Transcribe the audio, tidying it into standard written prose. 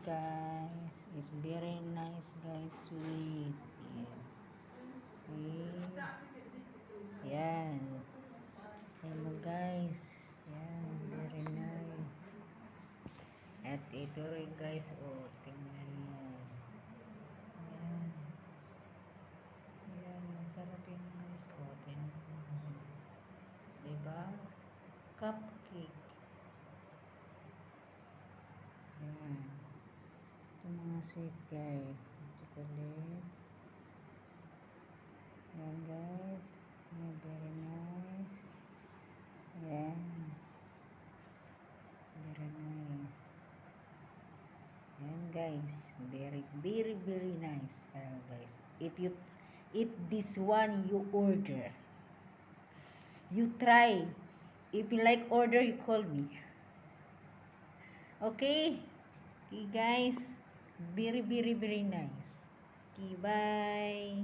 guys. It's very nice guys. Sweet. Yeah. See? Yan. Tingnan mo guys. Yan. Very nice. At ito rin guys. Oh, tingnan mo. Yan. Yan. Masarap yung guys. Oh, tingnan mo. Diba? Cupcake. Yan. Ito mga sweet guys. Chocolate. Yan guys. Yan, very nice. Yan. Very nice. Yan guys. Very nice. Guys. If you eat this one, you order. You try. If you like order, you call me. Okay? Okay guys. Very nice. Okay, bye.